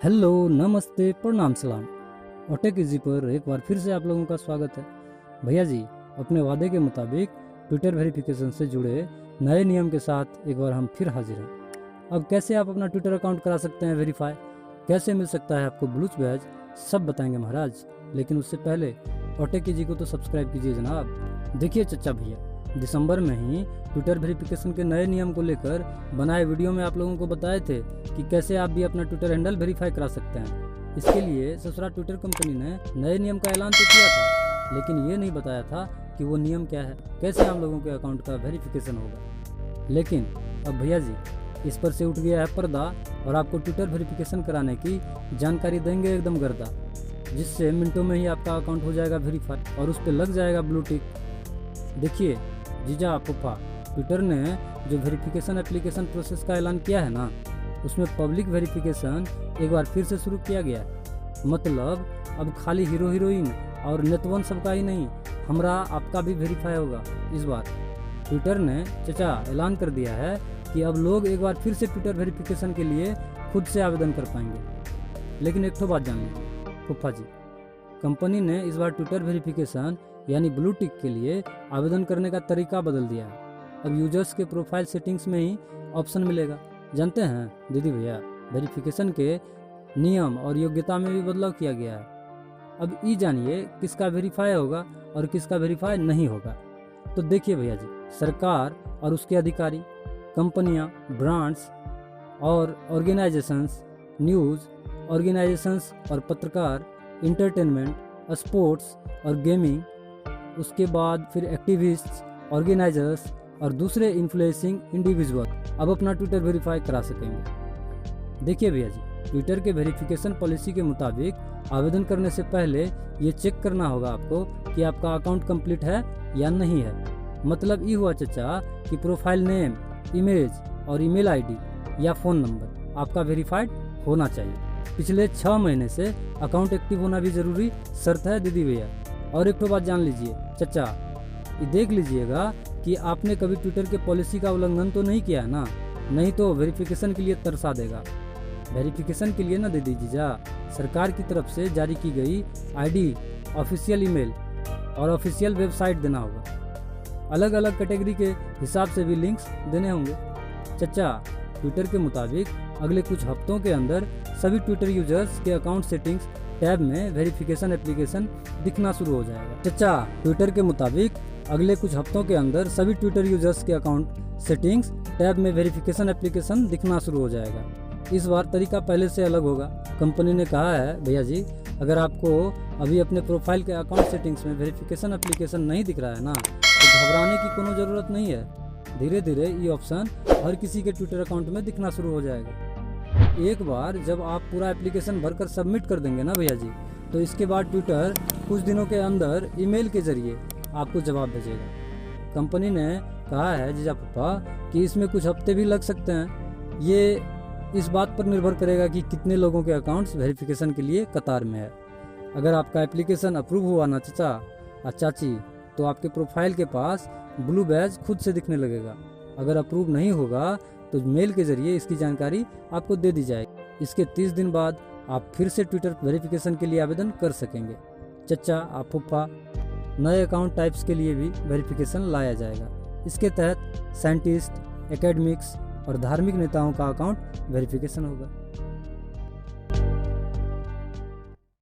Hello, नमस्ते, प्रणाम, सलाम। ऑटेक इजी पर एक बार फिर से आप लोगों का स्वागत है। भैया जी, अपने वादे के मुताबिक ट्विटर वेरिफिकेशन से जुड़े नए नियम के साथ एक बार हम फिर हाजिर हैं। अब कैसे आप अपना ट्विटर अकाउंट करा सकते हैं वेरीफाई, कैसे मिल सकता है आपको ब्लूच बैज, सब बताएंगे महाराज। लेकिन उससे पहले ऑटेक इजी को तो सब्सक्राइब कीजिए जनाब। देखिए चचा भैया, दिसंबर में ही ट्विटर वेरिफिकेशन के नए नियम को लेकर बनाए वीडियो में आप लोगों को बताए थे कि कैसे आप भी अपना ट्विटर हैंडल वेरीफाई करा सकते हैं। इसके लिए ससुरा ट्विटर कंपनी ने नए नियम का ऐलान तो किया था, लेकिन ये नहीं बताया था कि वो नियम क्या है, कैसे हम लोगों के अकाउंट का वेरिफिकेशन होगा। लेकिन अब भैया जी, इस पर से उठ गया है पर्दा और आपको ट्विटर वेरिफिकेशन कराने की जानकारी देंगे एकदम गर्दा, जिससे मिनटों में ही आपका अकाउंट हो जाएगा वेरीफाई और उस पर लग जाएगा ब्लू टिक। देखिए जीजा फूफा, ट्विटर ने जो वेरिफिकेशन एप्लीकेशन प्रोसेस का ऐलान किया है ना, उसमें पब्लिक वेरिफिकेशन एक बार फिर से शुरू किया गया है। मतलब अब खाली हीरो हीरोइन और नेतवन सबका ही नहीं, हमरा आपका भी वेरीफाई होगा। इस बार ट्विटर ने चचा ऐलान कर दिया है कि अब लोग एक बार फिर से ट्विटर वेरिफिकेशन के लिए खुद से आवेदन कर पाएंगे। लेकिन एक तो बात जान लीजिए फूफा जी, कंपनी ने इस बार ट्विटर वेरिफिकेशन यानी ब्लू टिक के लिए आवेदन करने का तरीका बदल दिया है। अब यूजर्स के प्रोफाइल सेटिंग्स में ही ऑप्शन मिलेगा। जानते हैं दीदी भैया, वेरिफिकेशन के नियम और योग्यता में भी बदलाव किया गया है। अब ये जानिए किसका वेरीफाई होगा और किसका वेरीफाई नहीं होगा। तो देखिए भैया जी, सरकार और उसके अधिकारी, कंपनियां, ब्रांड्स और ऑर्गेनाइजेशंस, न्यूज़ ऑर्गेनाइजेशंस और पत्रकार, इंटरटेनमेंट, स्पोर्ट्स और गेमिंग, उसके बाद फिर एक्टिविस्ट्स, ऑर्गेनाइजर्स और दूसरे इन्फ्लुएंसिंग इंडिविजुअल अब अपना ट्विटर वेरीफाई करा सकेंगे। देखिए भैया जी, ट्विटर के वेरिफिकेशन पॉलिसी के मुताबिक आवेदन करने से पहले ये चेक करना होगा आपको कि आपका अकाउंट कंप्लीट है या नहीं है। मतलब ये हुआ चचा कि प्रोफाइल नेम, इमेज और ईमेल आईडी या फ़ोन नंबर आपका वेरीफाइड होना चाहिए। पिछले 6 महीने से अकाउंट एक्टिव होना भी ज़रूरी शर्त है दीदी भैया। और एक तो बात जान लीजिए चचा, ये देख लीजिएगा कि आपने कभी ट्विटर के पॉलिसी का उल्लंघन तो नहीं किया है ना, नहीं तो वेरिफिकेशन के लिए तरसा देगा। वेरिफिकेशन के लिए ना दीदी जीजा, सरकार की तरफ से जारी की गई आईडी, ऑफिशियल ईमेल और ऑफिशियल वेबसाइट देना होगा। अलग अलग कैटेगरी के हिसाब से भी लिंक्स देने होंगे। चचा, ट्विटर के मुताबिक अगले कुछ हफ्तों के अंदर सभी ट्विटर यूजर्स के अकाउंट सेटिंग्स टैब में वेरिफिकेशन एप्लीकेशन दिखना शुरू हो जाएगा। चचा, ट्विटर के मुताबिक अगले कुछ हफ्तों के अंदर सभी ट्विटर यूजर्स के अकाउंट सेटिंग्स टैब में वेरिफिकेशन एप्लीकेशन दिखना शुरू हो जाएगा। इस बार तरीका पहले से अलग होगा। कंपनी ने कहा है भैया जी, अगर आपको अभी अपने प्रोफाइल के अकाउंट सेटिंग्स में वेरिफिकेशन एप्लीकेशन नहीं दिख रहा है ना, तो घबराने की कोनो ज़रूरत नहीं है। धीरे धीरे ये ऑप्शन हर किसी के ट्विटर अकाउंट में दिखना शुरू हो जाएगा। एक बार जब आप पूरा एप्लीकेशन भरकर सबमिट कर देंगे ना भैया जी, तो इसके बाद ट्विटर कुछ दिनों के अंदर ईमेल के जरिए आपको जवाब भेजेगा। कंपनी ने कहा है जीजा पापा कि इसमें कुछ हफ्ते भी लग सकते हैं। ये इस बात पर निर्भर करेगा कि कितने लोगों के अकाउंट्स वेरिफिकेशन के लिए कतार में है। अगर आपका एप्लीकेशन अप्रूव हुआ ना चचा और चाची, तो आपके प्रोफाइल के पास ब्लू बैज खुद से दिखने लगेगा। अगर अप्रूव नहीं होगा तो मेल के जरिए इसकी जानकारी आपको दे दी जाएगी। इसके 30 दिन बाद आप फिर से ट्विटर वेरिफिकेशन के लिए आवेदन कर सकेंगे। चचा आप फूफा, नए अकाउंट टाइप्स के लिए भी वेरिफिकेशन लाया जाएगा। इसके तहत साइंटिस्ट, एकेडमिक्स और धार्मिक नेताओं का अकाउंट वेरिफिकेशन होगा।